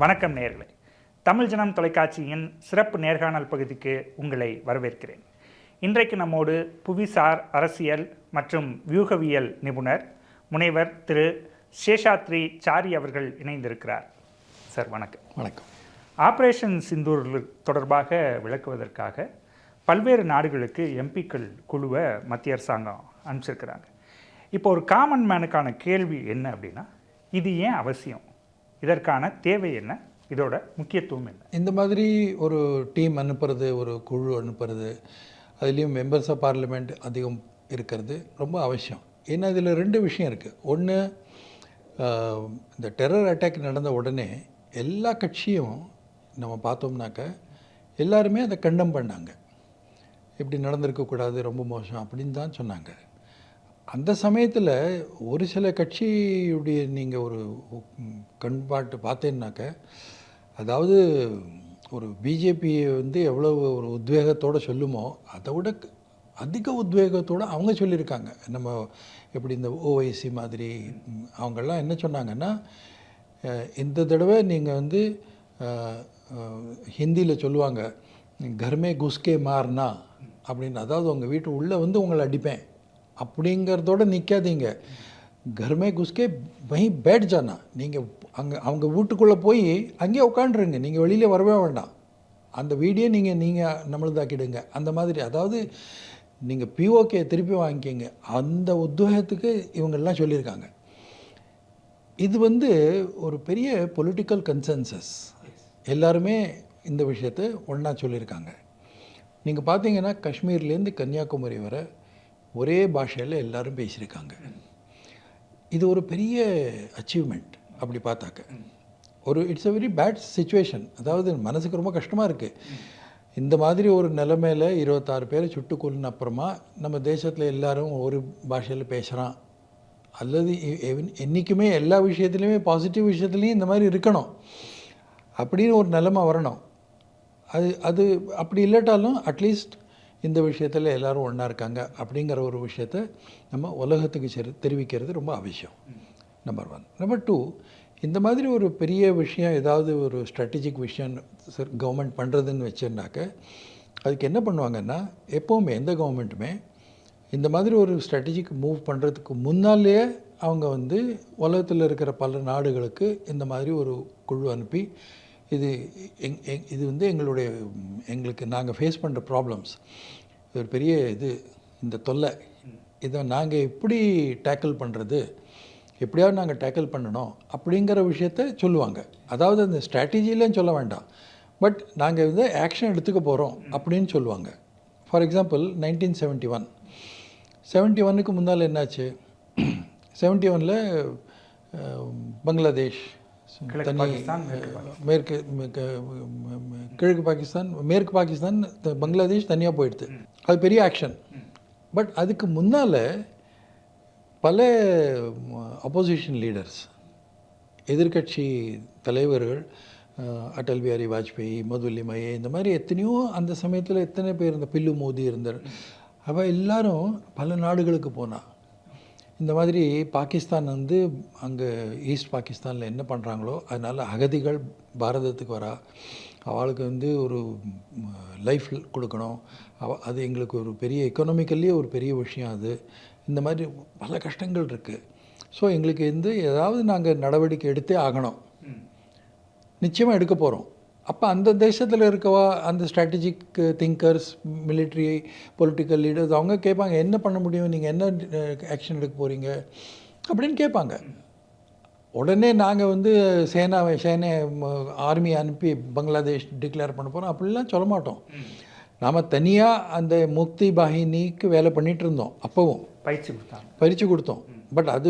வணக்கம் நேயர்களே. தமிழ் ஜனம் தொலைக்காட்சியின் சிறப்பு நேர்காணல் பகுதிக்கு உங்களை வரவேற்கிறேன். இன்றைக்கு நம்மோடு புவிசார் அரசியல் மற்றும் வியூகவியல் நிபுணர் முனைவர் திரு சேஷாத்ரி சாரி அவர்கள் இணைந்திருக்கிறார். சார் வணக்கம். வணக்கம். ஆப்ரேஷன் சிந்தூர் தொடர்பாக விளக்குவதற்காக பல்வேறு நாடுகளுக்கு எம்பிக்கள் குழுவை மத்திய அரசாங்கம் அனுப்பிச்சிருக்கிறாங்க. இப்போ ஒரு காமன் மேனுக்கான கேள்வி என்ன அப்படின்னா, இது ஏன் அவசியம், இதற்கான தேவை என்ன, இதோட முக்கியத்துவம் என்ன? இந்த மாதிரி ஒரு டீம் அனுப்புறது, ஒரு குழு அனுப்புறது, அதுலேயும் மெம்பர்ஸ் ஆஃப் பார்லிமெண்ட் அதிகம் இருக்கிறது ரொம்ப அவசியம். ஏன்னா இதில் ரெண்டு விஷயம் இருக்குது. ஒன்று, இந்த டெரர் அட்டாக் நடந்த உடனே எல்லா கட்சியும் நம்ம பார்த்தோம்னாக்க எல்லாருமே அதை கண்டம் பண்ணாங்க. இப்படி நடந்திருக்கக்கூடாது, ரொம்ப மோசம் அப்படின்னு தான் சொன்னாங்க. அந்த சமயத்தில் ஒரு சில கட்சியுடைய நீங்கள் ஒரு கண்பாட்டு பார்த்தேன்னாக்க, அதாவது ஒரு பிஜேபியை எவ்வளோ ஒரு உத்வேகத்தோடு சொல்லுமோ அதை விட அதிக உத்வேகத்தோடு அவங்க சொல்லியிருக்காங்க. நம்ம எப்படி இந்த ஓவைசி மாதிரி அவங்கெல்லாம் என்ன சொன்னாங்கன்னா, இந்த தடவை நீங்கள் ஹிந்தியில் சொல்லுவாங்க, கர்மே குஸ்கே மார்னா அப்படின்னு. அதாவது உங்கள் வீட்டு உள்ளே உங்களை அடிப்பேன் அப்படிங்கிறதோடு நிற்காதீங்க. கர்மே குஸ்கே வஹி பேட் ஜானா. நீங்கள் அவங்க வீட்டுக்குள்ளே போய் அங்கேயே உட்காண்டுருங்க, நீங்கள் வெளியில் வரவே வேண்டாம். அந்த வீடியோ நீங்கள் நம்மளதாக்கிடுங்க. அந்த மாதிரி, அதாவது நீங்கள் பிஓகே திருப்பி வாங்கிக்கிங்க. அந்த உத்வேகத்துக்கு இவங்கெல்லாம் சொல்லியிருக்காங்க. இது ஒரு பெரிய பொலிட்டிக்கல் கன்சென்சஸ். எல்லாருமே இந்த விஷயத்தை ஒன்றா சொல்லியிருக்காங்க. நீங்கள் பார்த்தீங்கன்னா காஷ்மீர்லேருந்து கன்னியாகுமரி வரை ஒரே பாஷையில் எல்லோரும் பேசியிருக்காங்க. இது ஒரு பெரிய அச்சீவ்மெண்ட். அப்படி பார்த்தாக்க it's a very bad situation. அதாவது மனசுக்கு ரொம்ப கஷ்டமாக இருக்குது. இந்த மாதிரி ஒரு நிலைமையில் 26 பேரை சுட்டு கொல்லின அப்புறமா நம்ம தேசத்தில் எல்லோரும் ஒரு பாஷையில் பேசுகிறான். அல்லது என்றைக்குமே எல்லா விஷயத்துலையுமே, பாசிட்டிவ் விஷயத்துலையும் இந்த மாதிரி இருக்கணும் அப்படின்னு ஒரு நிலைமை வரணும். அது அப்படி இல்லாட்டாலும் அட்லீஸ்ட் இந்த விஷயத்தில் எல்லோரும் ஒன்றா இருக்காங்க அப்படிங்கிற ஒரு விஷயத்தை நம்ம உலகத்துக்கு தெரிவிக்கிறது ரொம்ப அவசியம். நம்பர் 1. நம்பர் 2, இந்த மாதிரி ஒரு பெரிய விஷயம், ஏதாவது ஒரு ஸ்ட்ராட்டஜிக் விஷயம் கவர்மெண்ட் பண்ணுறதுன்னு வச்சுருந்தாக்க, அதுக்கு என்ன பண்ணுவாங்கன்னா, எப்போவுமே எந்த கவர்மெண்ட்டுமே இந்த மாதிரி ஒரு ஸ்ட்ராட்டஜிக் மூவ் பண்ணுறதுக்கு முன்னாலேயே அவங்க உலகத்தில் இருக்கிற பல நாடுகளுக்கு இந்த மாதிரி ஒரு குழு அனுப்பி, இது எங்களுக்கு நாங்கள் ஃபேஸ் பண்ணுற ப்ராப்ளம்ஸ், இது ஒரு பெரிய இந்த தொல்லை, இதை நாங்கள் எப்படி டேக்கிள் பண்ணுறது, எப்படியாவது நாங்கள் டேக்கிள் பண்ணணும் அப்படிங்கிற விஷயத்த சொல்லுவாங்க. அதாவது அந்த ஸ்ட்ராட்டஜிலேன்னு சொல்ல வேண்டாம், பட் நாங்கள் ஆக்ஷன் எடுத்துக்க போகிறோம் அப்படின்னு சொல்லுவாங்க. ஃபார் எக்ஸாம்பிள் 1971க்கு முன்னால் என்னாச்சு, 71ல் பங்களாதேஷ் கிழக்கு பாகிஸ்தான், மேற்கு பாகிஸ்தான், பங்களாதேஷ் தனியாக போயிடுது. அது பெரிய ஆக்ஷன். பட் அதுக்கு முன்னால் பல அப்போசிஷன் லீடர்ஸ், எதிர்கட்சி தலைவர்கள், அடல் பிஹாரி வாஜ்பாய், மதுல்லி மயே, இந்த மாதிரி எத்தனையோ அந்த சமயத்தில் எத்தனை பேர், இந்த பில்லு மோதி இருந்தார். அவள் எல்லாரும் பல நாடுகளுக்கு போனாள். இந்த மாதிரி பாகிஸ்தான் அங்கே ஈஸ்ட் பாகிஸ்தானில் என்ன பண்ணுறாங்களோ அதனால் அகதிகள் பாரதத்துக்கு வரா, அவளுக்கு ஒரு லைஃப் கொடுக்கணும், அது எங்களுக்கு ஒரு பெரிய எக்கனாமிக்கல்லே ஒரு பெரிய விஷயம். அது இந்த மாதிரி பல கஷ்டங்கள் இருக்குது. ஸோ எங்களுக்கு ஏதாவது நாங்கள் நடவடிக்கை எடுத்தே ஆகணும், நிச்சயமாக எடுக்க போகிறோம். அப்போ அந்த தேசத்தில் இருக்கவா, அந்த strategic thinkers, military, political leaders, அவங்க கேட்பாங்க, என்ன பண்ண முடியும், நீங்கள் என்ன ஆக்ஷன் எடுக்க போகிறீங்க அப்படின்னு கேட்பாங்க. உடனே நாங்கள் சேனை ஆர்மி அனுப்பி பங்களாதேஷ் டிக்ளேர் பண்ண போகிறோம் அப்படிலாம் சொல்ல மாட்டோம். நாம் தனியாக அந்த முக்தி பாகினிக்கு வேலை பண்ணிகிட்டு இருந்தோம். அப்போவும் பயிற்சி கொடுத்தோம். பட் அது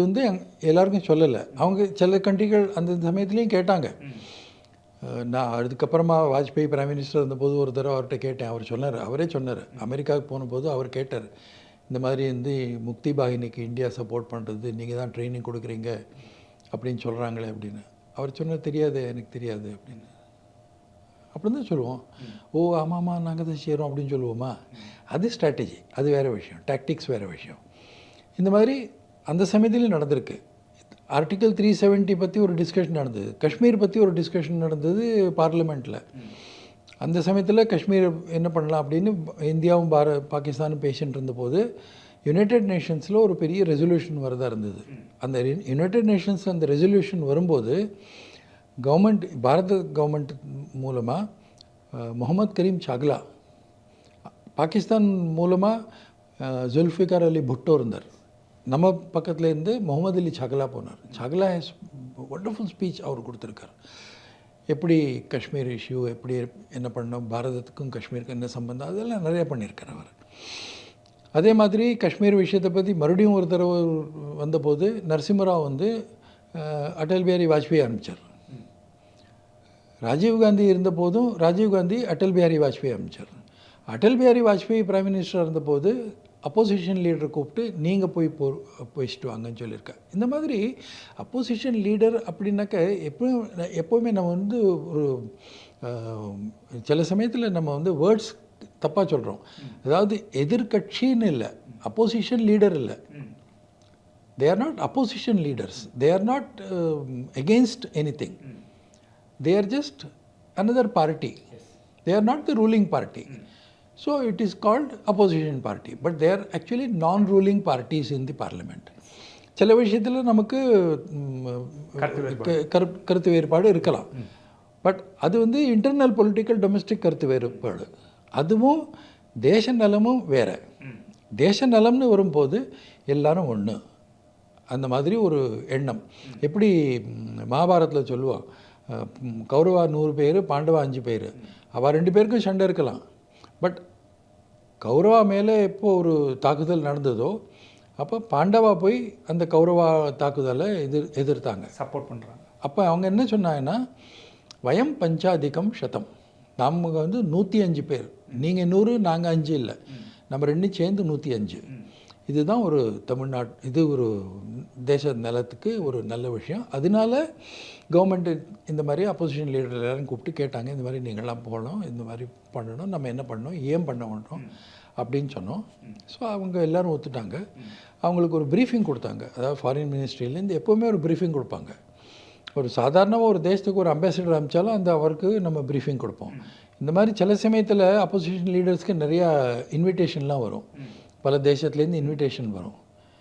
எல்லாருக்கும் சொல்லலை. அவங்க சில கண்ட்ரிகள் அந்த சமயத்துலேயும் கேட்டாங்க. நான் அதுக்கப்புறமா வாஜ்பாய் பிரைம் மினிஸ்டர் இருந்தபோது ஒரு தடவை அவர்கிட்ட கேட்டேன். அவரே சொன்னார், அமெரிக்காவுக்கு போனபோது அவர் கேட்டார், இந்த மாதிரி முக்தி பாகினிக்கு இந்தியா சப்போர்ட் பண்ணுறது, நீங்கள் தான் ட்ரைனிங் கொடுக்குறீங்க அப்படின்னு சொல்கிறாங்களே அப்படின்னு. அவர் சொன்னார், தெரியாது, எனக்கு தெரியாது அப்படின்னு. அப்படின்னு தான் சொல்லுவோம். ஓ ஆமாம்மா நாங்கள் தான் செய்கிறோம் அப்படின்னு சொல்லுவோமா? அது ஸ்ட்ராட்டஜி, அது வேறு விஷயம். டாக்டிக்ஸ் வேறு விஷயம். இந்த மாதிரி அந்த சமயத்துலேயும் நடந்திருக்கு. ஆர்டிக்கல் 370 பற்றி ஒரு டிஸ்கஷன் நடந்தது, காஷ்மீர் பற்றி ஒரு டிஸ்கஷன் நடந்தது பார்லிமெண்ட்டில். அந்த சமயத்தில் காஷ்மீர் என்ன பண்ணலாம் அப்படின்னு இந்தியாவும் பாகிஸ்தானும் பேசிகிட்டு இருந்தபோது யுனைடெட் நேஷன்ஸில் ஒரு பெரிய ரெசல்யூஷன் வரதா இருந்தது. அந்த யுனைடெட் நேஷன்ஸ் அந்த ரெசல்யூஷன் வரும்போது கவர்மெண்ட், பாரத கவர்மெண்ட் மூலமாக முகமது கரீம் சாக்லா, பாகிஸ்தான் மூலமாக ஜுல்ஃபிகார் அலி புட்டோ இருந்தார், நம்ம பக்கத்துலேருந்து முகமது அலி சாக்லா போனார். சாக்லா ஹேஸ் வண்டர்ஃபுல் ஸ்பீச் அவர் கொடுத்துருக்கார். எப்படி காஷ்மீர் இஷ்யூ எப்படி என்ன பண்ணோம், பாரதத்துக்கும் காஷ்மீருக்கும் என்ன சம்பந்தம், அதெல்லாம் நிறையா பண்ணியிருக்கார் அவர். அதே மாதிரி காஷ்மீர் விஷயத்தை பற்றி மறுபடியும் ஒரு தடவை வந்தபோது நரசிம்மராவ் வந்து அடல் பிஹாரி வாஜ்பாய் ஆரம்பித்தார். ராஜீவ்காந்தி இருந்தபோதும் ராஜீவ்காந்தி அடல் பிஹாரி வாஜ்பாய் ஆரம்பித்தார். அடல் பிஹாரி வாஜ்பாய் பிரைம் மினிஸ்டராக இருந்தபோது அப்போசிஷன் லீடரை கூப்பிட்டு நீங்கள் போயிட்டு வாங்கன்னு சொல்லியிருக்கேன். இந்த மாதிரி அப்போசிஷன் லீடர் அப்படின்னாக்க எப்போவுமே நம்ம வந்து ஒரு சில சமயத்தில் நம்ம வந்து வேர்ட்ஸ் தப்பாக சொல்கிறோம். அதாவது எதிர்கட்சின்னு இல்லை, அப்போசிஷன் லீடர் இல்லை. They are not opposition leaders, they are not against anything, they are just another party, they are not the ruling party. So it is called opposition party, but they are actually non-ruling parties in the parliament. சில விஷயத்தில் நமக்கு கருத்து வேறுபாடு இருக்கலாம், but அது வந்து internal political domestic கருத்து வேறுபாடு. அதுவும் தேச நலமும் வேறு. தேச நலம்னு வரும்போது எல்லாரும் ஒன்று, அந்த மாதிரி ஒரு எண்ணம். எப்படி மகாபாரதத்தில் சொல்லுவான், கௌரவா 100 பேர், பாண்டவா 5 பேர், அவள் 2 பேருக்கும் சண்டை இருக்கலாம், பட் கௌரவா மேலே எப்போ ஒரு தாக்குதல் நடந்ததோ அப்போ பாண்டவா போய் அந்த கௌரவா தாக்குதலை எதிர்த்தாங்க, சப்போர்ட் பண்ணுறாங்க. அப்போ அவங்க என்ன சொன்னாங்கன்னா, வயம் பஞ்சாதிகம் சதம், நம்ம வந்து 105 பேர், நீங்கள் 100 நாங்கள் 5 இல்லை, நம்ம 2 சேர்ந்து 105. இதுதான் ஒரு இது ஒரு தேச நலத்துக்கு ஒரு நல்ல விஷயம். அதனால கவர்மெண்ட்டு இந்த மாதிரி அப்போசிஷன் லீடர் எல்லாரும் கூப்பிட்டு கேட்டாங்க, இந்த மாதிரி நீங்களாம் போகணும், இந்த மாதிரி பண்ணணும், நம்ம என்ன பண்ணணும், ஏன் பண்ண மாட்டோம் அப்படின்னு சொன்னோம். ஸோ அவங்க எல்லோரும் ஒத்துட்டாங்க. அவங்களுக்கு ஒரு ப்ரீஃபிங் கொடுத்தாங்க. அதாவது ஃபாரின் மினிஸ்ட்ரியிலேருந்து எப்போவுமே ஒரு ப்ரீஃபிங் கொடுப்பாங்க. ஒரு சாதாரணமாக ஒரு தேசத்துக்கு ஒரு அம்பாசிடர் அனுப்பிச்சாலும் அந்த அவருக்கு நம்ம ப்ரீஃபிங் கொடுப்போம். இந்த மாதிரி சில சமயத்தில் அப்போசிஷன் லீடர்ஸ்க்கு நிறையா இன்விடேஷன்லாம் வரும், பல தேசத்துலேருந்து இன்விடேஷன் வரும்.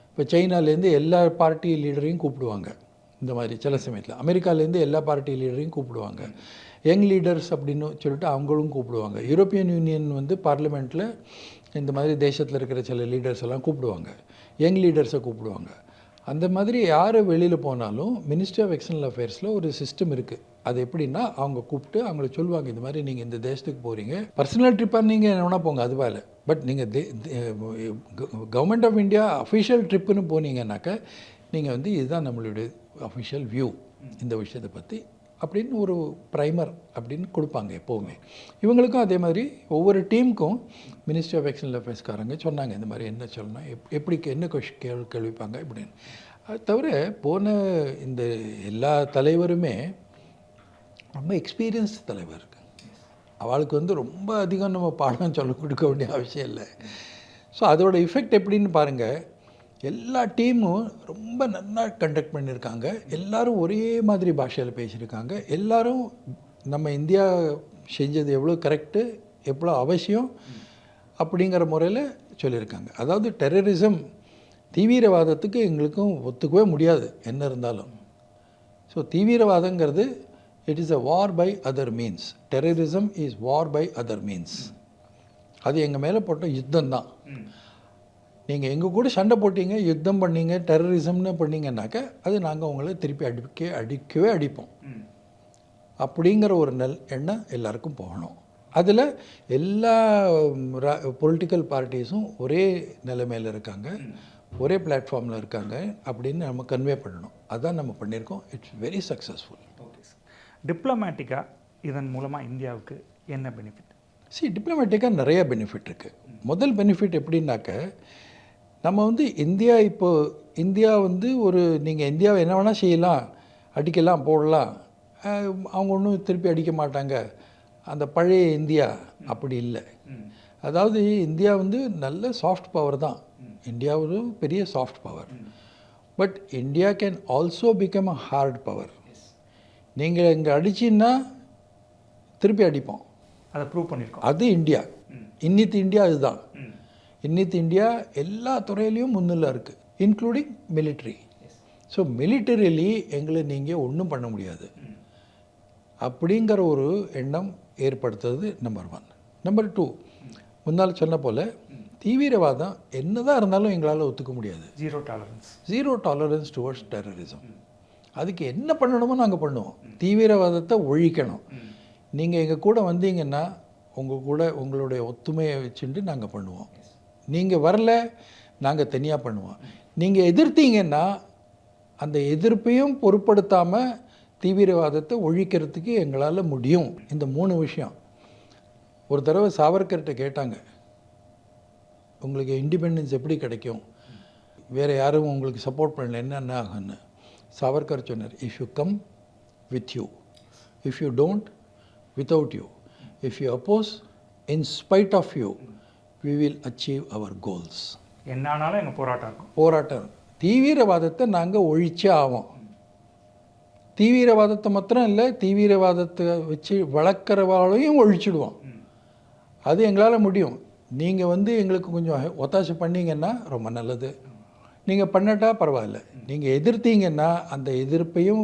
இப்போ சைனாலேருந்து எல்லா பார்ட்டி லீடரையும் கூப்பிடுவாங்க. இந்த மாதிரி சில சமயத்தில் அமெரிக்காலேருந்து எல்லா பார்ட்டி லீடரையும் கூப்பிடுவாங்க. யங் லீடர்ஸ் அப்படின்னு சொல்லிட்டு அவங்களும் கூப்பிடுவாங்க. யூரோப்பியன் யூனியன் வந்து பார்லிமெண்ட்டில் இந்த மாதிரி தேசத்தில் இருக்கிற சில லீடர்ஸ் எல்லாம் கூப்பிடுவாங்க, யங் லீடர்ஸை கூப்பிடுவாங்க. அந்த மாதிரி யார் வெளியில் போனாலும் மினிஸ்ட்ரி ஆஃப் எக்ஸ்டர்னல் அஃபேர்ஸில் ஒரு சிஸ்டம் இருக்குது. அது எப்படின்னா, அவங்க கூப்பிட்டு அவங்கள சொல்லுவாங்க, இந்த மாதிரி நீங்கள் இந்த தேசத்துக்கு போகிறீங்க, பர்சனல் ட்ரிப்பாக நீங்கள் என்ன வேணால் போங்க, அதுவா இல்லை, பட் நீங்கள் கவர்மெண்ட் ஆஃப் இந்தியா அஃபிஷியல் ட்ரிப்புன்னு போனீங்கன்னாக்கா நீங்கள் வந்து இதுதான் நம்மளுடைய அஃபிஷியல் வியூ இந்த விஷயத்தை பற்றி அப்படின்னு ஒரு ப்ரைமர் அப்படின்னு கொடுப்பாங்க எப்போவுமே. இவங்களுக்கும் அதே மாதிரி ஒவ்வொரு டீமுக்கும் மினிஸ்ட்ரி ஆஃப் எக்ஸ்டர்னல் அஃபேர்ஸ்காரங்க சொன்னாங்க, இந்த மாதிரி என்ன சொல்லணும், எப்படி என்ன கேள்விப்பாங்க இப்படின்னு. அது தவிர போன இந்த எல்லா தலைவருமே ரொம்ப எக்ஸ்பீரியன்ஸ் தலைவர், அவளுக்கு வந்து ரொம்ப அதிகம் நம்ம பாடம் சொல்ல கொடுக்க வேண்டிய அவசியம் இல்லை. ஸோ அதோட எஃபெக்ட் எப்படின்னு பாருங்கள். எல்லா டீமும் ரொம்ப நல்லா கண்டக்ட் பண்ணியிருக்காங்க, எல்லோரும் ஒரே மாதிரி பாஷையில் பேசியிருக்காங்க, எல்லோரும் நம்ம இந்தியா செஞ்சது எவ்வளோ கரெக்டு, எவ்வளோ அவசியம் அப்படிங்கிற முறையில் சொல்லியிருக்காங்க. அதாவது டெரரிசம், தீவிரவாதத்துக்கு எங்களுக்கும் ஒத்துக்கவே முடியாது என்ன இருந்தாலும். ஸோ தீவிரவாதங்கிறது it is a war by other means, terrorism is war by other means. அது எங்கள் மேலே போட்ட யுத்தம் தான். நீங்கள் எங்கள் கூட சண்டை போட்டீங்க, யுத்தம் பண்ணீங்க, டெரரிசம்னு பண்ணிங்கன்னாக்கா அது நாங்கள் உங்களை திருப்பி அடிக்கவே அடிப்போம் அப்படிங்கிற ஒரு எண்ணம் எல்லாருக்கும் போகணும். அதில் எல்லா பொலிட்டிக்கல் பார்ட்டிஸும் ஒரே நிலைமையில் இருக்காங்க, ஒரே பிளாட்ஃபார்மில் இருக்காங்க அப்படின்னு நம்ம கன்வே பண்ணணும். அதுதான் நம்ம பண்ணியிருக்கோம். It's very successful. Okay sir, டிப்ளமேட்டிக்காக இதன் மூலமாக இந்தியாவுக்கு என்ன பெனிஃபிட்? டிப்ளமேட்டிக்காக நிறைய பெனிஃபிட் இருக்குது. முதல் பெனிஃபிட் எப்படின்னாக்க, நம்ம வந்து இந்தியா வந்து ஒரு நீங்கள் இந்தியாவை என்ன வேணால் செய்யலாம், அடிக்கலாம், போடலாம், அவங்க ஒன்றும் திருப்பி அடிக்க மாட்டாங்க, அந்த பழைய இந்தியா அப்படி இல்லை. அதாவது இந்தியா வந்து நல்ல சாஃப்ட் பவர் தான். இந்தியா ஒரு பெரிய soft power. But India can also become a hard power. நீங்கள் இங்கே அடிச்சின்னா திருப்பி அடிப்போம். அதை ப்ரூவ் பண்ணியிருக்கோம். அது இந்தியா. இன்னித்து இந்தியா அதுதான். இன்னித்து இந்தியா எல்லா துறையிலையும் முன்னில் இருக்குது, இன்க்ளூடிங் மிலிட்ரி. ஸோ மிலிட்டரிலி எங்களை நீங்கள் ஒன்றும் பண்ண முடியாது அப்படிங்கிற ஒரு எண்ணம் ஏற்படுத்துறது நம்பர் 1. நம்பர் 2, முன்னால் சொன்ன போல் தீவிரவாதம் என்னதான் இருந்தாலும் எங்களால் ஒத்துக்க முடியாது. Zero tolerance towards terrorism. அதுக்கு என்ன பண்ணணுமோ நாங்கள் பண்ணுவோம். தீவிரவாதத்தை ஒழிக்கணும். நீங்கள் எங்கள் கூட வந்தீங்கன்னா உங்கள் கூட உங்களுடைய ஒத்துமையை வச்சுட்டு நாங்கள் பண்ணுவோம். நீங்கள் வரல, நாங்கள் தனியாக பண்ணுவோம். நீங்கள் எதிர்த்தீங்கன்னா அந்த எதிர்ப்பையும் பொருட்படுத்தாமல் தீவிரவாதத்தை ஒழிக்கிறதுக்கு எங்களால் முடியும். இந்த 3 விஷயம். ஒரு தடவை சாவர்கர்கிட்ட கேட்டாங்க, உங்களுக்கு இண்டிபெண்டன்ஸ் எப்படி கிடைக்கும், வேறு யாரும் உங்களுக்கு சப்போர்ட் பண்ணல, என்ன ஆகுன்னு. சாவர்கர் சொன்னார், if you come with you, if you don't without you, if you oppose in spite of you, we will achieve our goals. என்னானாலும் எங்கள் போராட்டம் இருக்கும். போராட்டம். தீவிரவாதத்தை நாங்கள் ஒழிச்சே ஆவோம். தீவிரவாதத்தை மாத்திரம் இல்லை, தீவிரவாதத்தை வச்சு வளர்க்குறவாளையும் ஒழிச்சிடுவோம். அது எங்களால் முடியும். நீங்கள் எங்களுக்கு கொஞ்சம் ஒத்தாசை பண்ணிங்கன்னா ரொம்ப நல்லது. நீங்கள் பண்ணட்டா பரவாயில்ல. நீங்கள் எதிர்த்தீங்கன்னா அந்த எதிர்ப்பையும்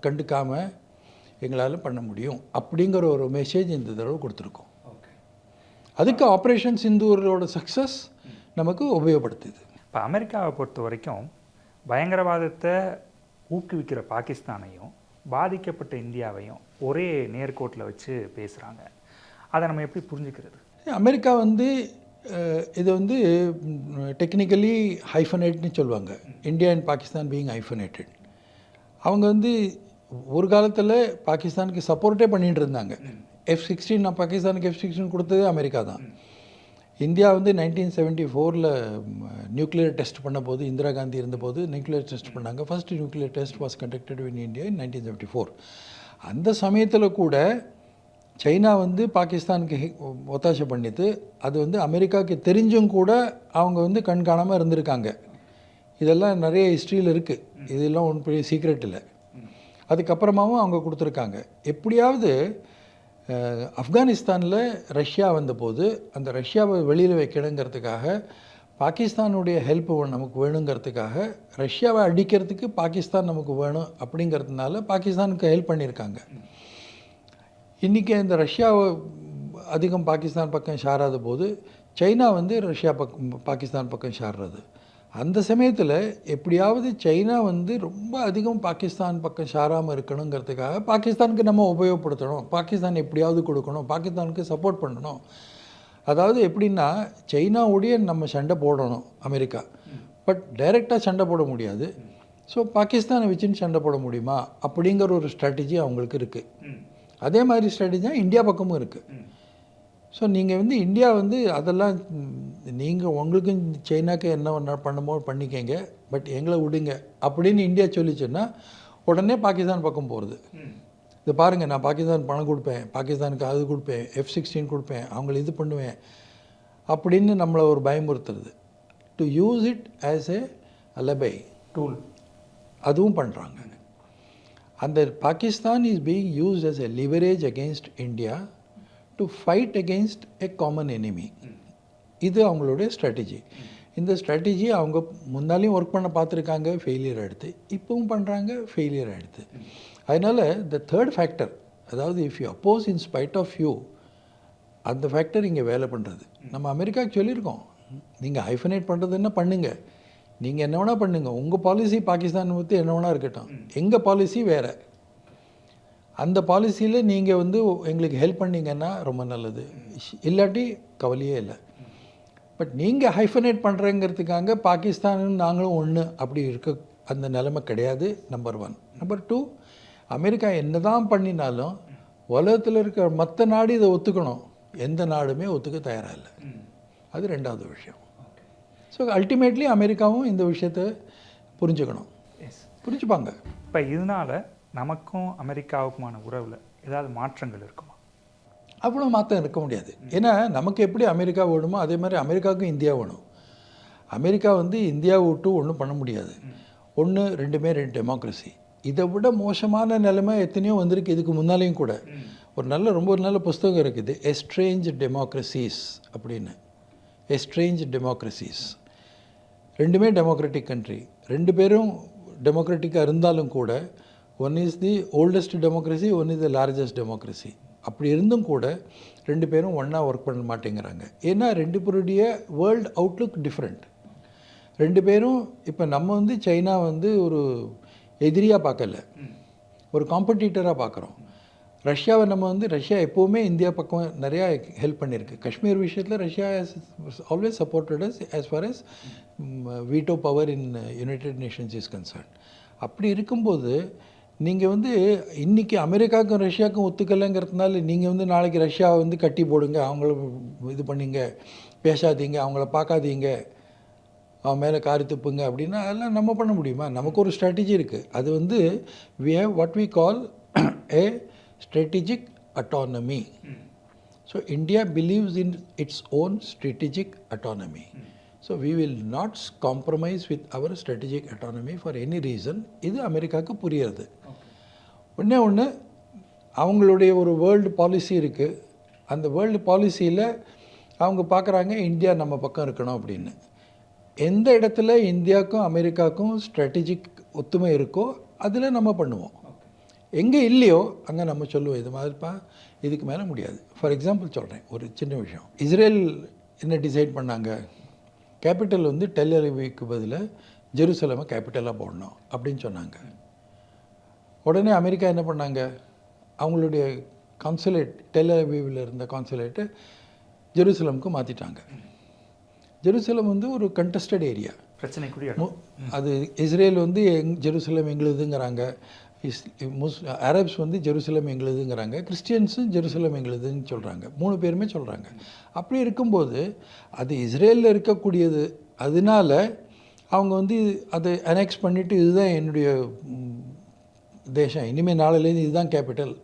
கண்டுக்காமல் எங்களால் பண்ண முடியும் அப்படிங்கிற ஒரு மெசேஜ் இந்த தடவை கொடுத்துருக்கோம். அதுக்கு ஆப்ரேஷன் சிந்தூரோட சக்ஸஸ் நமக்கு உபயோகப்படுத்துது. இப்போ அமெரிக்காவை பொறுத்த வரைக்கும் பயங்கரவாதத்தை ஊக்குவிக்கிற பாகிஸ்தானையும் பாதிக்கப்பட்ட இந்தியாவையும் ஒரே நேர்கோட்டில் வச்சு பேசுகிறாங்க. அதை நம்ம எப்படி புரிஞ்சுக்கிறது? அமெரிக்கா இது டெக்னிக்கலி ஹைஃபனேட்னு சொல்லுவாங்க. India and Pakistan being hyphenated. அவங்க ஒரு காலத்தில் பாகிஸ்தானுக்கு சப்போர்ட்டே பண்ணிகிட்டு இருந்தாங்க. F-16 பாகிஸ்தானுக்கு F-16 கொடுத்ததே அமெரிக்கா தான். இந்தியா 1974 நியூக்ளியர் டெஸ்ட் பண்ண போது, இந்திரா காந்தி இருந்தபோது நியூக்ளியர் டெஸ்ட் பண்ணாங்க. First nuclear test was conducted in India in 1974. அந்த சமயத்தில் கூட சைனா பாகிஸ்தானுக்கு ஒத்தாசை பண்ணிட்டு, அது அமெரிக்காவுக்கு தெரிஞ்சும் கூட அவங்க கண்காணாமல் இருந்திருக்காங்க. இதெல்லாம் நிறைய ஹிஸ்ட்ரியில் இருக்குது. இதெல்லாம் ஒன்றும் பெரிய சீக்ரெட் இல்லை. அதுக்கப்புறமாவும் அவங்க கொடுத்துருக்காங்க. எப்படியாவது ஆப்கானிஸ்தானில் ரஷ்யா வந்தபோது அந்த ரஷ்யாவை வெளியில் வைக்கணுங்கிறதுக்காக, பாகிஸ்தானுடைய ஹெல்ப் நமக்கு வேணுங்கிறதுக்காக, ரஷ்யாவை அடிக்கிறதுக்கு பாகிஸ்தான் நமக்கு வேணும் அப்படிங்கிறதுனால பாகிஸ்தானுக்கு ஹெல்ப் பண்ணியிருக்காங்க. இன்றைக்கி இந்த ரஷ்யாவை அதிகம் பாகிஸ்தான் பக்கம் சாராத போது சைனா ரஷ்யா பாகிஸ்தான் பக்கம் சாடுறது. அந்த சமயத்தில் எப்படியாவது சைனா ரொம்ப அதிகம் பாகிஸ்தான் பக்கம் சாராமல் இருக்கணுங்கிறதுக்காக பாகிஸ்தானுக்கு நம்ம உபயோகப்படுத்தணும், பாகிஸ்தான் எப்படியாவது கொடுக்கணும், பாகிஸ்தானுக்கு சப்போர்ட் பண்ணணும். அதாவது எப்படின்னா, சைனாவுடைய நம்ம சண்டை போடணும் அமெரிக்கா, பட் டைரெக்டாக சண்டை போட முடியாது. ஸோ பாகிஸ்தானை வச்சுன்னு சண்டை போட முடியுமா அப்படிங்கிற ஒரு ஸ்ட்ராட்டஜி அவங்களுக்கு இருக்குது. அதே மாதிரி ஸ்ட்ராட்டஜி தான் இந்தியா பக்கமும் இருக்குது. ஸோ நீங்கள் இந்தியா அதெல்லாம் நீங்கள் உங்களுக்கும் சைனாக்கு என்ன பண்ணுமோ பண்ணிக்கங்க, பட் எங்களை விடுங்க அப்படின்னு இந்தியா சொல்லிச்சுன்னா உடனே பாகிஸ்தான் பக்கம் போகிறது. இது பாருங்கள், நான் பாகிஸ்தான் பணம் கொடுப்பேன், பாகிஸ்தானுக்கு அது கொடுப்பேன், F-16 கொடுப்பேன், அவங்கள இது பண்ணுவேன் அப்படின்னு நம்மளை ஒரு பயமுறுத்துறது. To use it as a alibi tool, அதுவும் பண்ணுறாங்க. அந்த Pakistan is being used as a leverage against India to fight against a common enemy. இது அவங்களுடைய ஸ்ட்ராட்டஜி. இந்த ஸ்ட்ராட்டஜி அவங்க முன்னாலேயும் ஒர்க் பண்ண பார்த்துருக்காங்க, ஃபெயிலியர் ஆகிடுது. இப்போவும் பண்ணுறாங்க, ஃபெயிலியர் ஆகிடுது. அதனால் த தேர்ட் ஃபேக்டர், அதாவது if you oppose in spite of you, அந்த ஃபேக்டர் இங்கே வேலை பண்ணுறது. நம்ம அமெரிக்காவுக்கு சொல்லியிருக்கோம், நீங்கள் ஹைஃபனேட் பண்ணுறதுன்னா பண்ணுங்கள், நீங்கள் என்ன வேணால் பண்ணுங்கள், உங்கள் பாலிசி பாகிஸ்தான் பற்றி என்ன வேணால் இருக்கட்டும், எங்கள் பாலிசி வேறு. அந்த பாலிசியில் நீங்கள் எங்களுக்கு ஹெல்ப் பண்ணிங்கன்னா ரொம்ப நல்லது, இல்லாட்டி கவலையே இல்லை. பட் நீங்கள் ஹைஃபனேட் பண்ணுறங்கிறதுக்காக பாகிஸ்தானும் நாங்களும் ஒன்று அப்படி இருக்க அந்த நிலைமை கிடையாது. நம்பர் 1. நம்பர் 2, அமெரிக்கா என்ன தான் பண்ணினாலும் உலகத்தில் இருக்கிற மற்ற நாடு இதை ஒத்துக்கணும், எந்த நாடுமே ஒத்துக்க தயாராக இல்லை. அது 2வது விஷயம். ஸோ அல்டிமேட்லி அமெரிக்காவும் இந்த விஷயத்தை புரிஞ்சுக்கணும், புரிஞ்சுப்பாங்க. இப்போ இதனால் நமக்கும் அமெரிக்காவுக்குமான உறவில் ஏதாவது மாற்றங்கள் இருக்குமா? அவ்வளோ மாற்றம் இருக்க முடியாது. ஏன்னா நமக்கு எப்படி அமெரிக்கா வேணுமோ அதே மாதிரி அமெரிக்காவுக்கும் இந்தியா வேணும். அமெரிக்கா வந்து இந்தியாவை விட்டு ஒன்றும் பண்ண முடியாது. ஒன்று ரெண்டுமே ரெண்டு டெமோக்ரஸி. இதை விட மோசமான நிலைமை எத்தனையோ வந்திருக்கு இதுக்கு முன்னாலேயும் கூட. ரொம்ப ஒரு நல்ல புஸ்தகம் இருக்குது, எஸ்ட்ரேஞ்ச் டெமோக்ரஸிஸ் அப்படின்னு. எஸ்ட்ரேஞ்ச் டெமோக்ரஸிஸ் ரெண்டுமே டெமோக்ராட்டிக் கண்ட்ரி, ரெண்டு பேரும் டெமோக்ராட்டிக்காக இருந்தாலும் கூட one is the oldest democracy, one is the largest democracy. அப்படி இருந்தும் கூட ரெண்டு பேரும் ஒன்றா ஒர்க் பண்ண மாட்டேங்கிறாங்க. ஏன்னா ரெண்டு பேருடைய வேர்ல்டு அவுட்லுக் டிஃப்ரெண்ட். ரெண்டு பேரும் இப்போ நம்ம வந்து சைனா வந்து ஒரு எதிரியாக பார்க்கல, ஒரு காம்படிட்டராக பார்க்குறோம். ரஷ்யாவை நம்ம வந்து ரஷ்யா எப்போவுமே இந்தியா பக்கம் நிறையா ஹெல்ப் பண்ணியிருக்கு. காஷ்மீர் விஷயத்தில் Russia has always supported as as far as veto power in United Nations is concern. அப்படி இருக்கும்போது நீங்கள் வந்து இன்றைக்கி அமெரிக்காவுக்கும் ரஷ்யாவுக்கும் ஒத்துக்கலைங்கிறதுனால நீங்கள் வந்து நாளைக்கு ரஷ்யாவை வந்து கட்டி போடுங்க, அவங்கள இது பண்ணிங்க, பேசாதீங்க, அவங்கள பார்க்காதீங்க, அவன் மேலே காரி துப்புங்க அப்படின்னா அதெல்லாம் நம்ம பண்ண முடியுமா? நமக்கு ஒரு ஸ்ட்ராட்டஜி இருக்குது. அது வந்து we have what we call a strategic autonomy. So India believes in its own strategic autonomy. So we will not compromise with our strategic autonomy for any reason. இது அமெரிக்காவுக்கு புரியுறது. ஒன்று அவங்களுடைய ஒரு வேர்ல்டு பாலிசி இருக்குது. அந்த வேர்ல்டு பாலிசியில் அவங்க பார்க்குறாங்க இந்தியா நம்ம பக்கம் இருக்கணும் அப்படின்னு. எந்த இடத்துல இந்தியாவுக்கும் அமெரிக்காவுக்கும் ஸ்ட்ராட்டஜிக் ஒத்துமை இருக்கோ அதில் நம்ம பண்ணுவோம். எங்கே இல்லையோ அங்கே நம்ம சொல்லுவோம் இது மாதிரிப்பா இதுக்கு மேலே முடியாது. ஃபார் எக்ஸாம்பிள் சொல்கிறேன், ஒரு சின்ன விஷயம். இஸ்ரேல் என்ன டிசைட் பண்ணாங்க, கேபிட்டல் வந்து டெல் அவிவுக்கு பதிலாக ஜெருசலமை கேபிட்டலாக போடணும் அப்படின்னு சொன்னாங்க. உடனே அமெரிக்கா என்ன பண்ணாங்க, அவங்களுடைய கான்சுலேட் டெல் அவிவில் இருந்த கான்சுலேட்டை ஜெருசலமுக்கு மாற்றிட்டாங்க. ஜெருசலம் வந்து ஒரு கண்டஸ்டட் ஏரியா, பிரச்சனைக்குரிய அது இஸ்ரேல் வந்து ஜெருசலம் எங்களுதுங்கிறாங்க, அரப்ஸ் வந்து ஜெருசலம் எங்களுதுங்கிறாங்க, கிறிஸ்டியன்ஸும் ஜெருசலம் எங்களுதுன்னு சொல்கிறாங்க, 3 பேருமே சொல்கிறாங்க. அப்படி இருக்கும்போது அது இஸ்ரேலில் இருக்கக்கூடியது, அதனால அவங்க வந்து அதை அனெக்ஸ் பண்ணிவிட்டு இதுதான் என்னுடைய தேசம், இனிமேல் நாளையிலேருந்து இதுதான் கேபிட்டல்,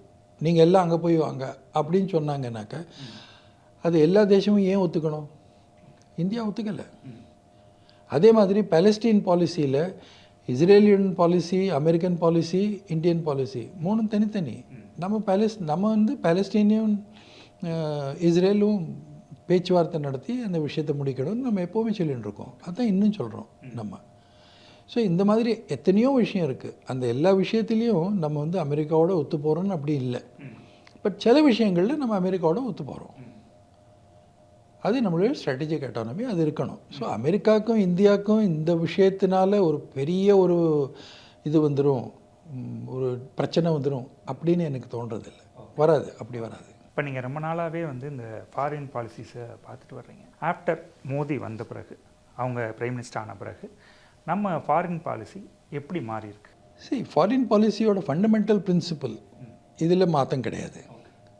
நீங்கள் எல்லாம் அங்கே போய் வாங்க அப்படின்னு சொன்னாங்கன்னாக்கா அது எல்லா தேசமும் ஏன் ஒத்துக்கணும்? இந்தியா ஒத்துக்கலை. அதே மாதிரி பாலஸ்தீன் பாலிசியில் Israelian policy, American policy, Indian policy 3 தனித்தனி. நம்ம வந்து பாலஸ்தீனியும் இஸ்ரேலும் பேச்சுவார்த்தை நடத்தி அந்த விஷயத்தை முடிக்கணும்னு நம்ம எப்போவுமே சொல்லிகிட்டு இருக்கோம். அதுதான் இன்னும் சொல்கிறோம் நம்ம. ஸோ இந்த மாதிரி எத்தனையோ விஷயம் இருக்குது. அந்த எல்லா விஷயத்துலேயும் நம்ம வந்து அமெரிக்காவோட ஒத்து போகிறோன்னு அப்படி இல்லை. பட் சில விஷயங்களில் நம்ம அமெரிக்காவோட ஒத்து போகிறோம். அது நம்மளுடைய ஸ்ட்ராட்டஜிக் அட்டானமி, அது இருக்கணும். ஸோ அமெரிக்காவுக்கும் இந்தியாவுக்கும் இந்த விஷயத்தினால ஒரு பெரிய ஒரு இது வந்துடும், ஒரு பிரச்சனை வந்துடும் அப்படின்னு எனக்கு தோன்றதில்லை. வராது, அப்படி வராது. இப்போ நீங்கள் ரொம்ப நாளாகவே வந்து இந்த ஃபாரின் பாலிசிஸை பார்த்துட்டு வர்றீங்க. ஆஃப்டர் மோடி வந்த பிறகு, அவங்க பிரைம் மினிஸ்டர் ஆன பிறகு நம்ம ஃபாரின் பாலிசி எப்படி மாறி இருக்கு? ஃபாரின் பாலிசியோட ஃபண்டமெண்டல் பிரின்சிபல் இதில் மாற்றம் கிடையாது.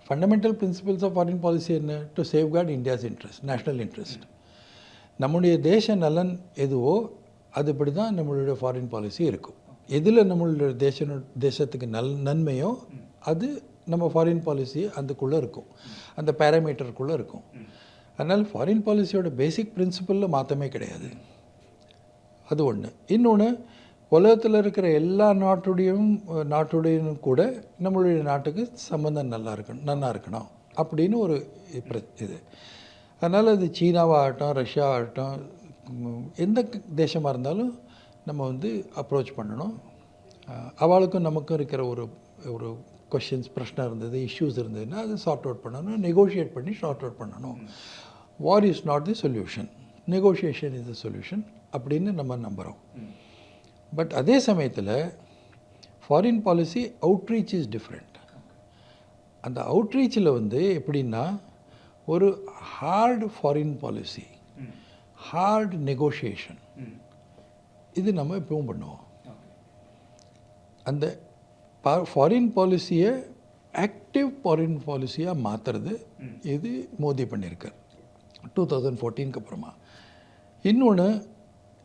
Fundamental principles of foreign policy என்ன? To safeguard India's interest, national interest. நம்முடைய தேச நலன் எதுவோ அதுபடி தான் நம்மளுடைய ஃபாரின் பாலிசி இருக்கும். எதில் நம்மளுடைய தேசத்துக்கு நன்மையோ அது நம்ம ஃபாரின் பாலிசி அதுக்குள்ளே இருக்கும், அந்த பேராமீட்டருக்குள்ளே இருக்கும். அதனால் ஃபாரின் பாலிசியோட பேசிக் பிரின்சிபலில் மாற்றமே கிடையாது. அது ஒன்று. இன்னொன்று, உலகத்தில் இருக்கிற எல்லா நாட்டுடையும் கூட நம்மளுடைய நாட்டுக்கு சம்பந்தம் நல்லா இருக்கணும் அப்படின்னு ஒரு இது. அதனால் அது சீனாவாகட்டும், ரஷ்யா ஆகட்டும், எந்த தேசமாக இருந்தாலும் நம்ம வந்து அப்ரோச் பண்ணணும். அவளுக்கும் நமக்கும் இருக்கிற ஒரு கொஷின்ஸ், பிரச்சனை இருந்தது, இஷ்யூஸ் இருந்ததுன்னா அது சார்ட் அவுட் பண்ணணும், நெகோஷியேட் பண்ணி சார்ட் அவுட் பண்ணணும். War is not the solution, negotiation is the solution அப்படின்னு நம்ம நம்புகிறோம். பட் அதே சமயத்தில் foreign policy outreach is different. அந்த அவுட்ரீச்சில் வந்து எப்படின்னா ஒரு hard foreign policy, hard negotiation, இது நம்ம எப்பவும் பண்ணுவோம். அந்த ஃபாரின் பாலிசியை ஆக்டிவ் ஃபாரின் பாலிசியாக மாற்றுறது இது மோடி பண்ணியிருக்கார் 2014க்கு அப்புறமா. இன்னொன்று,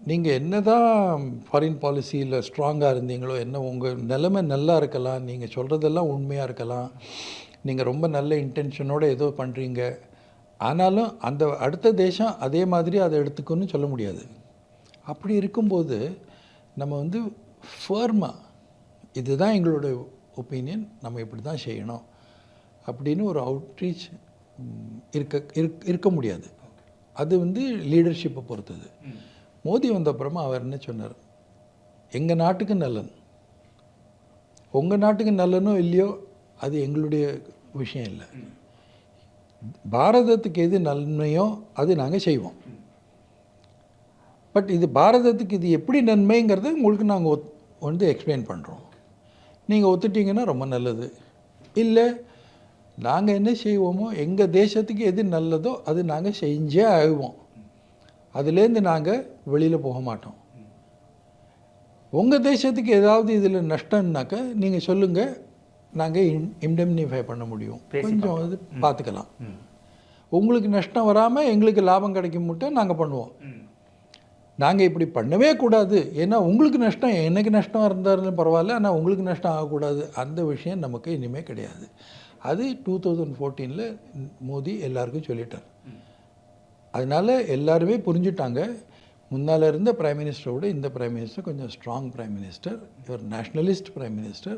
நீங்கள் என்ன தான் ஃபாரின் பாலிசியில் ஸ்ட்ராங்காக இருந்தீங்களோ, என்ன உங்கள் நிலைமை நல்லா இருக்கலாம், நீங்கள் சொல்கிறதெல்லாம் உண்மையாக இருக்கலாம், நீங்கள் ரொம்ப நல்ல இன்டென்ஷனோடு ஏதோ பண்ணுறீங்க, ஆனாலும் அந்த அடுத்த தேசம் அதே மாதிரி அதை எடுத்துக்கணும்னு சொல்ல முடியாது. அப்படி இருக்கும்போது நம்ம வந்து ஃபர்மாக இதுதான் எங்களோட ஒப்பீனியன், நம்ம இப்படி தான் செய்யணும் அப்படின்னு ஒரு அவுட்ரீச் இருக்க முடியாது. அது வந்து லீடர்ஷிப்பை பொறுத்தது. மோடி வந்த அப்புறமா அவர் என்ன சொன்னார், எங்கள் நாட்டுக்கு நல்லன், உங்கள் நாட்டுக்கு நல்லனோ இல்லையோ அது எங்களுடைய விஷயம் இல்லை. பாரதத்துக்கு எது நன்மையோ அது நாங்கள் செய்வோம். பட் இது பாரதத்துக்கு இது எப்படி நன்மைங்கிறத உங்களுக்கு நாங்கள் வந்து எக்ஸ்பிளைன் பண்ணுறோம். நீங்கள் ஒத்துட்டிங்கன்னா ரொம்ப நல்லது. இல்லை நாங்கள் என்ன செய்வோமோ எங்கள் தேசத்துக்கு எது நல்லதோ அது நாங்கள் செஞ்சே ஆகுவோம். அதுலேருந்து நாங்கள் வெளியில் போக மாட்டோம். உங்கள் தேசத்துக்கு ஏதாவது இதில் நஷ்டம்னாக்க நீங்கள் சொல்லுங்கள், நாங்கள் இன்டெம்னிஃபை பண்ண முடியும், கொஞ்சம் அது பார்த்துக்கலாம். உங்களுக்கு நஷ்டம் வராமல் எங்களுக்கு லாபம் கிடைக்கும் மட்டும் நாங்கள் பண்ணுவோம். நாங்கள் இப்படி பண்ணவே கூடாது, ஏன்னா உங்களுக்கு நஷ்டம் எனக்கு நஷ்டம் இருந்தாலும் பரவாயில்ல, ஆனால் உங்களுக்கு நஷ்டம் ஆகக்கூடாது, அந்த விஷயம் நமக்கு இனிமேல் கிடையாது. அது 2014 மோடி எல்லாருக்கும் சொல்லிட்டார். அதனால் எல்லாருமே புரிஞ்சுட்டாங்க. முன்னால் இருந்த பிரைம் மினிஸ்டரோட இந்த பிரைம் மினிஸ்டர் கொஞ்சம் ஸ்ட்ராங் பிரைம் மினிஸ்டர், இவர் நேஷ்னலிஸ்ட் பிரைம் மினிஸ்டர்.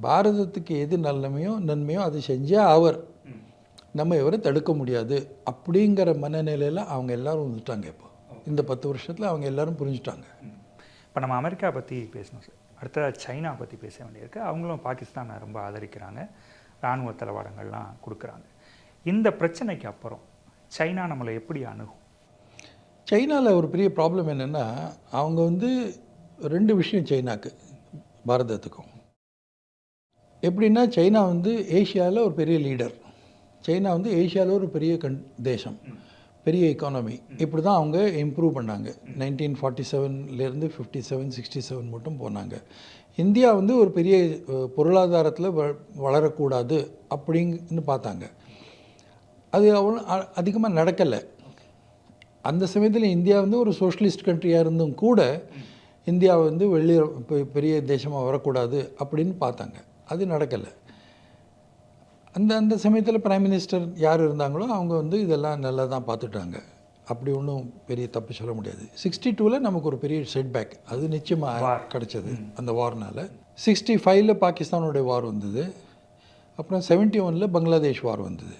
பாரதத்துக்கு எது நன்மையோ அது செஞ்சே அவர், நம்ம இவரை தடுக்க முடியாது அப்படிங்கிற மனநிலையில் அவங்க எல்லோரும் வந்துட்டாங்க. இப்போ இந்த 10 வருஷத்தில் அவங்க எல்லோரும் புரிஞ்சுட்டாங்க. இப்போ நம்ம அமெரிக்கா பற்றி பேசணும் சார், அடுத்த சைனா பற்றி பேச வேண்டியிருக்கு. அவங்களும் பாகிஸ்தானை ரொம்ப ஆதரிக்கிறாங்க, இராணுவ தளவாடங்கள்லாம் கொடுக்குறாங்க. இந்த பிரச்சனைக்கு அப்புறம் சைனா நம்மளை எப்படி அணுகும்? சைனாவில் ஒரு பெரிய ப்ராப்ளம் என்னென்னா, அவங்க வந்து 2 விஷயம் சைனாக்கு பாரதத்துக்கும். எப்படின்னா, சைனா வந்து ஏஷியாவில் ஒரு பெரிய லீடர், சைனா வந்து ஏஷியாவில் ஒரு பெரிய தேசம், பெரிய எக்கானமி. இப்படி தான் அவங்க இம்ப்ரூவ் பண்ணாங்க. 1947 57 67 மட்டும் போனாங்க. இந்தியா வந்து ஒரு பெரிய பொருளாதாரத்தில் வளரக்கூடாது அப்படின்னு பார்த்தாங்க. அது அவ்வளோ அதிகமாக நடக்கலை. அந்த சமயத்தில் இந்தியா வந்து ஒரு சோஷலிஸ்ட் கண்ட்ரியாக இருந்தும் கூட இந்தியா வந்து வெளியே பெரிய தேசமாக வரக்கூடாது அப்படின்னு பார்த்தாங்க. அது நடக்கலை. அந்த சமயத்தில் பிரைம் மினிஸ்டர் யார் இருந்தாங்களோ அவங்க வந்து இதெல்லாம் நல்லா தான் பார்த்துட்டாங்க. அப்படி ஒன்றும் பெரிய தப்பு சொல்ல முடியாது. 62 நமக்கு ஒரு பெரிய செட்பேக் அது நிச்சயமாக கிடச்சது அந்த வார்னால். 65 பாகிஸ்தானுடைய வார் வந்தது. அப்புறம் 71 பங்களாதேஷ் வார் வந்தது.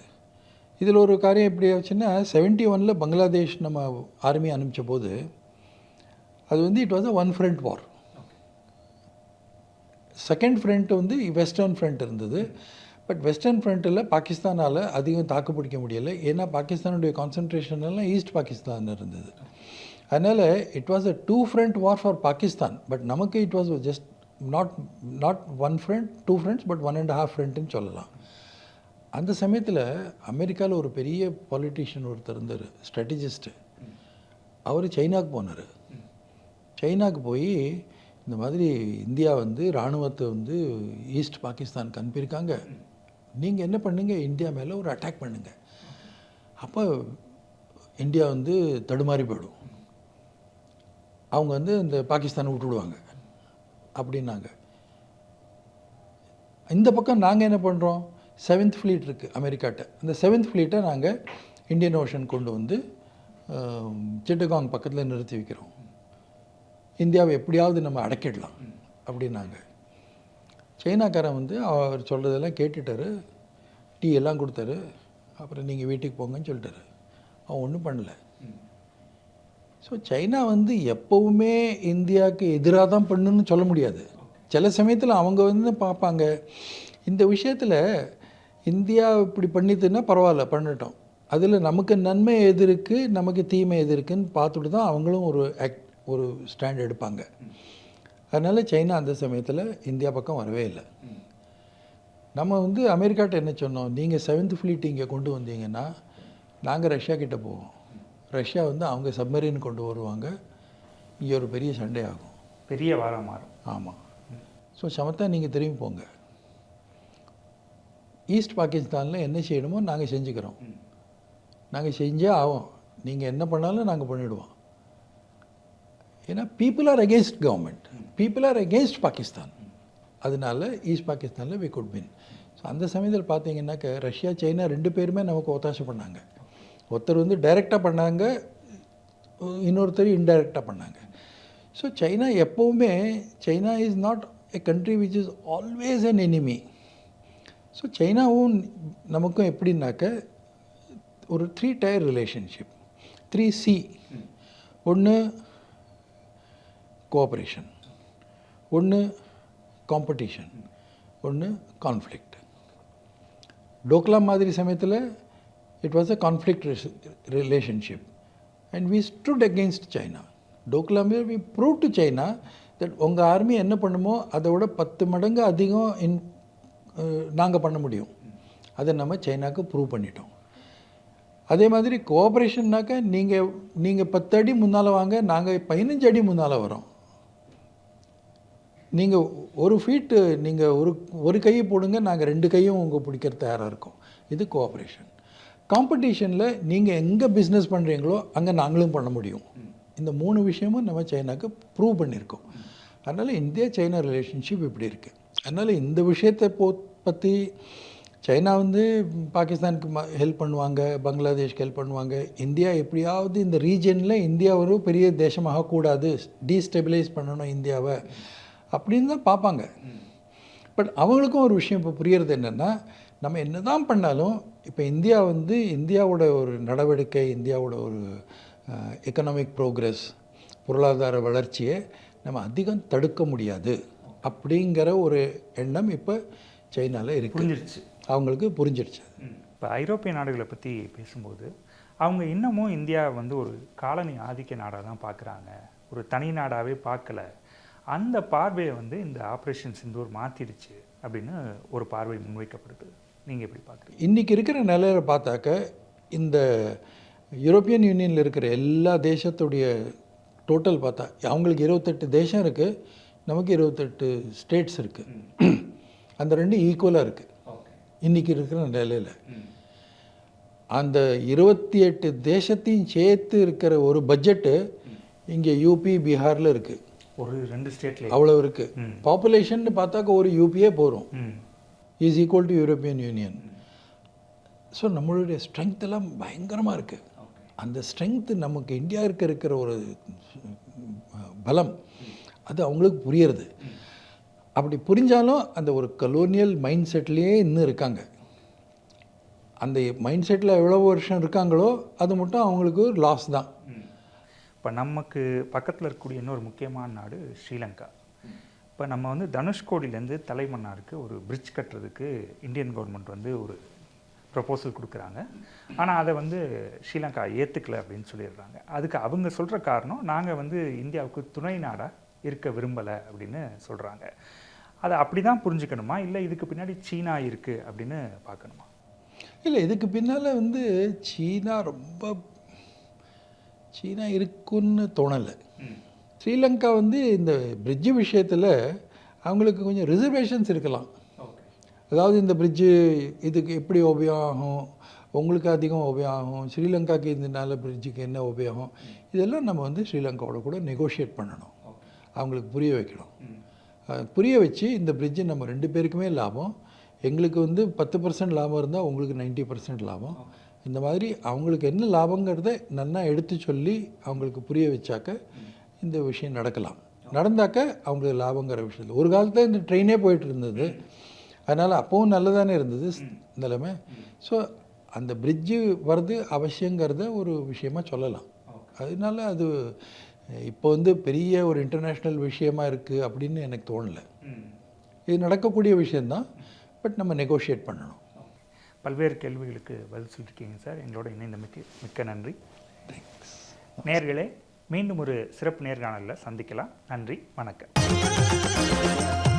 இதில் ஒரு காரியம் எப்படி ஆச்சுன்னா, 71 பங்களாதேஷ் நம்ம ஆர்மி அனுப்பிச்ச போது அது வந்து it was a one front war. Second front வந்து வெஸ்டர்ன் ஃப்ரண்ட் இருந்தது. பட் வெஸ்டர்ன் ஃப்ரண்ட்டில் பாகிஸ்தானால் அதிகம் தாக்கு பிடிக்க முடியலை. ஏன்னா பாகிஸ்தானுடைய கான்சன்ட்ரேஷன் எல்லாம் ஈஸ்ட் பாகிஸ்தான் இருந்தது. அதனால் it was a 2 front war for Pakistan. But நமக்கு it was just not one front 2 fronts but 1.5 ஃப்ரண்ட்டுன்னு சொல்லலாம். அந்த சமயத்தில் அமெரிக்காவில் ஒரு பெரிய பாலிட்டிஷியன் ஒருத்தர் இருந்தார், ஸ்ட்ராட்டஜிஸ்ட்டு. அவர் சைனாவுக்கு போனார். சைனாவுக்கு போய் இந்த மாதிரி இந்தியா வந்து இராணுவத்தை வந்து ஈஸ்ட் பாகிஸ்தானுக்கு அனுப்பியிருக்காங்க, நீங்கள் என்ன பண்ணுங்க, இந்தியா மேலே ஒரு அட்டாக் பண்ணுங்கள், அப்போ இந்தியா வந்து தடுமாறி போயிடும், அவங்க வந்து இந்த பாகிஸ்தானை விட்டுடுவாங்க அப்படின்னாங்க. இந்த பக்கம் நாங்கள் என்ன பண்ணுறோம், 7th ஃப்ளீட் இருக்குது அமெரிக்காட்ட. அந்த 7th ஃப்ளீட்டை நாங்கள் இந்தியன் ஓஷன் கொண்டு வந்து சிட்டகாங் பக்கத்தில் நிறுத்தி வைக்கிறோம், இந்தியாவை எப்படியாவது நம்ம அடக்கிடலாம் அப்படின்னாங்க. சைனாக்காரன் வந்து அவர் சொல்கிறதெல்லாம் கேட்டுட்டார், டீ எல்லாம் கொடுத்தாரு, அப்புறம் நீங்கள் வீட்டுக்கு போங்கன்னு சொல்லிட்டாரு. அவன் ஒன்றும் பண்ணலை. ஸோ சைனா வந்து எப்போவுமே இந்தியாவுக்கு எதிராக தான் பண்ணுன்னு சொல்ல முடியாது. சில சமயத்தில் அவங்க வந்து பார்ப்பாங்க, இந்த விஷயத்தில் இந்தியா இப்படி பண்ணிட்டுன்னா பரவாயில்ல பண்ணட்டும், அதில் நமக்கு நன்மை எது இருக்குது நமக்கு தீமை எது இருக்குதுன்னு பார்த்துட்டு தான் அவங்களும் ஒரு ஸ்டாண்ட் எடுப்பாங்க. அதனால் சைனா அந்த சமயத்தில் இந்தியா பக்கம் வரவே இல்லை. நம்ம வந்து அமெரிக்காட்ட என்ன சொன்னோம், நீங்கள் 7th ஃப்ளீட் இங்கே கொண்டு வந்தீங்கன்னா நாங்கள் ரஷ்யா கிட்டே போவோம், ரஷ்யா வந்து அவங்க சப்மரீன் கொண்டு வருவாங்க, இங்கே ஒரு பெரிய சண்டை ஆகும், பெரிய வாரம் மாறும். ஆமாம். ஸோ சமத்தா நீங்கள் திரும்பி போங்க, ஈஸ்ட் பாகிஸ்தானில் என்ன செய்யணுமோ நாங்கள் செஞ்சுக்கிறோம், நாங்கள் செஞ்சே ஆகும், நீங்கள் என்ன பண்ணாலும் நாங்கள் பண்ணிவிடுவோம். ஏன்னா people are against government, people are against Pakistan. அதனால ஈஸ்ட் பாகிஸ்தானில் வி குட் வின். ஸோ அந்த சமயத்தில் பார்த்தீங்கன்னாக்க ரஷ்யா சைனா 2 பேருமே நமக்கு ஒத்தாசை பண்ணாங்க. ஒருத்தர் வந்து டைரெக்டாக பண்ணாங்க, இன்னொருத்தர் இன்டைரக்டாக பண்ணாங்க. ஸோ சைனா எப்போவுமே China is not a country which is always an enemy. So சைனாவும் நமக்கும் எப்படின்னாக்க ஒரு 3 டயர் ரிலேஷன்ஷிப், 3C. ஒன்று கோஆப்ரேஷன், ஒன்று காம்படிஷன், ஒன்று கான்ஃப்ளிக்ட். டோக்லாம் மாதிரி சமயத்தில் it was a conflict relationship and we stood against China. டோக்லாமே we prove to China that உங்கள் ஆர்மி என்ன பண்ணுமோ அதை விட 10 மடங்கு அதிகம் நாங்கள் பண்ண முடியும். அதை நம்ம சைனாவுக்கு ப்ரூவ் பண்ணிட்டோம். அதே மாதிரி கோஆப்ரேஷன்னாக்க நீங்கள் 10 அடி முன்னால் வாங்க, நாங்கள் 15 அடி முன்னால் வரோம். நீங்கள் ஒரு ஃபீட்டு நீங்கள் ஒரு கையை போடுங்க, நாங்கள் 2 கையும் உங்கள் பிடிக்கிற தயாராக இருக்கோம். இது கோஆப்ரேஷன். காம்படிஷனில் நீங்கள் எங்கே பிஸ்னஸ் பண்ணுறீங்களோ அங்கே நாங்களும் பண்ண முடியும். இந்த 3 விஷயமும் நம்ம சைனாவுக்கு ப்ரூவ் பண்ணியிருக்கோம். அதனால் இந்தியா சைனா ரிலேஷன்ஷிப் இப்படி இருக்குது. அதனால் இந்த விஷயத்தை பற்றி சைனா பாகிஸ்தானுக்கு ஹெல்ப் பண்ணுவாங்க, பங்களாதேஷ்க்கு ஹெல்ப் பண்ணுவாங்க. இந்தியா எப்படியாவது இந்த ரீஜனில் இந்தியா ஒரு பெரிய தேசமாக கூடாது, டீஸ்டெபிலைஸ் பண்ணணும் இந்தியாவை அப்படின்னு தான் பார்ப்பாங்க. பட் அவங்களுக்கும் ஒரு விஷயம் இப்போ புரியறது என்னென்னா, நம்ம என்ன தான் பண்ணாலும் இப்போ இந்தியாவோட ஒரு நடவடிக்கை, இந்தியாவோட ஒரு எக்கனாமிக் ப்ரோக்ரஸ், பொருளாதார வளர்ச்சியை நம்ம அதிகம் தடுக்க முடியாது அப்படிங்கிற ஒரு எண்ணம் இப்போ சைனாவில் புரிஞ்சிருச்சு, அவங்களுக்கு புரிஞ்சிருச்சு. இப்போ ஐரோப்பிய நாடுகளை பற்றி பேசும்போது அவங்க இன்னமும் இந்தியா ஒரு காலனி ஆதிக்க நாடாக தான் பார்க்குறாங்க, ஒரு தனி நாடாகவே பார்க்கல. அந்த பார்வையை இந்த ஆப்ரேஷன் சிந்தூர் மாற்றிடுச்சு அப்படின்னு ஒரு பார்வை முன்வைக்கப்படுது. நீங்கள் எப்படி பார்க்குறீங்க? இன்றைக்கி இருக்கிற நிலையில் பார்த்தாக்க இந்த யூரோப்பியன் யூனியனில் இருக்கிற எல்லா தேசத்துடைய டோட்டல் பார்த்தா அவங்களுக்கு 28 தேசம் இருக்குது, நமக்கு 28 ஸ்டேட்ஸ் இருக்குது. அந்த 2 ஈக்குவலாக இருக்குது இன்றைக்கி இருக்கிற நிலையில். அந்த 28 தேசத்தையும் சேர்த்து இருக்கிற ஒரு பட்ஜெட்டு இங்கே யூபி பீகாரில் இருக்குது. ஒரு 2 ஸ்டேட்டில் அவ்வளோ இருக்குது. பாப்புலேஷன் பார்த்தாக்க ஒரு யூபியே போகிறோம், is equal to European union. So நம்மளுடைய ஸ்ட்ரென்த் எல்லாம் பயங்கரமாக இருக்குது. அந்த ஸ்ட்ரென்த்து நமக்கு இந்தியாவுக்கு இருக்கிற ஒரு பலம் அது அவங்களுக்கு புரியறது. அப்படி புரிஞ்சாலும் அந்த ஒரு கலோனியல் மைண்ட் செட்லேயே இன்னும் இருக்காங்க. அந்த மைண்ட் செட்டில் எவ்வளோ வருஷம் இருக்காங்களோ அது மட்டும் அவங்களுக்கு ஒரு லாஸ் தான். இப்போ நமக்கு பக்கத்தில் இருக்கக்கூடிய இன்னொரு முக்கியமான நாடு ஸ்ரீலங்கா. இப்போ நம்ம தனுஷ்கோடியிலேருந்து தலைமன்னாருக்கு ஒரு பிரிட்ஜ் கட்டுறதுக்கு இந்தியன் கவர்மெண்ட் ஒரு ப்ரப்போசல் கொடுக்குறாங்க. ஆனால் அதை ஸ்ரீலங்கா ஏற்றுக்கலை அப்படின்னு சொல்லிடுறாங்க. அதுக்கு அவங்க சொல்கிற காரணம், நாங்கள் இந்தியாவுக்கு துணை நாடாக இருக்க விரும்பலை அப்படின்னு சொல்கிறாங்க. அதை அப்படி தான் புரிஞ்சுக்கணுமா, இல்லை இதுக்கு பின்னாடி சீனா இருக்குது அப்படின்னு பார்க்கணுமா? இல்லை, இதுக்கு பின்னால் சீனா இருக்குன்னு தோணலை. ஸ்ரீலங்கா இந்த பிரிட்ஜு விஷயத்தில் அவங்களுக்கு கொஞ்சம் ரிசர்வேஷன்ஸ் இருக்கலாம். அதாவது இந்த பிரிட்ஜு இதுக்கு எப்படி உபயோகம், உங்களுக்கு அதிகம் உபயோகம், ஸ்ரீலங்காவுக்கு இதனால பிரிட்ஜுக்கு என்ன உபயோகம், இதெல்லாம் நம்ம ஸ்ரீலங்காவோட கூட நெகோஷியேட் பண்ணணும், அவங்களுக்கு புரிய வைக்கணும். புரிய வச்சு இந்த பிரிட்ஜு நம்ம 2 பேருக்குமே லாபம், எங்களுக்கு 10% லாபம் இருந்தால் உங்களுக்கு 90% லாபம், இந்த மாதிரி அவங்களுக்கு என்ன லாபங்கிறத நல்லா எடுத்து சொல்லி அவங்களுக்கு புரிய வச்சாக்க இந்த விஷயம் நடக்கலாம். நடந்தாக்க அவங்களுக்கு லாபங்கிற விஷயத்தில் ஒரு காலத்தில் இந்த ட்ரெயினே போயிட்டு இருந்தது, அதனால் அப்போவும் நல்லதானே இருந்தது நிலைமை. ஸோ அந்த பிரிட்ஜு வர்றது அவசியங்கிறத ஒரு விஷயமாக சொல்லலாம். அதனால அது இப்போ பெரிய ஒரு இன்டர்நேஷ்னல் விஷயமா இருக்குது அப்படின்னு எனக்கு தோணலை. இது நடக்கக்கூடிய விஷயந்தான், பட் நம்ம நெகோஷியேட் பண்ணணும். பல்வேறு கேள்விகளுக்கு பதில் சொல்லியிருக்கீங்க சார். எங்களோட இணைந்தமைக்கு மிக்க நன்றி. நேயர்களே, மீண்டும் ஒரு சிறப்பு நேர்காணலில் சந்திக்கலாம். நன்றி, வணக்கம்.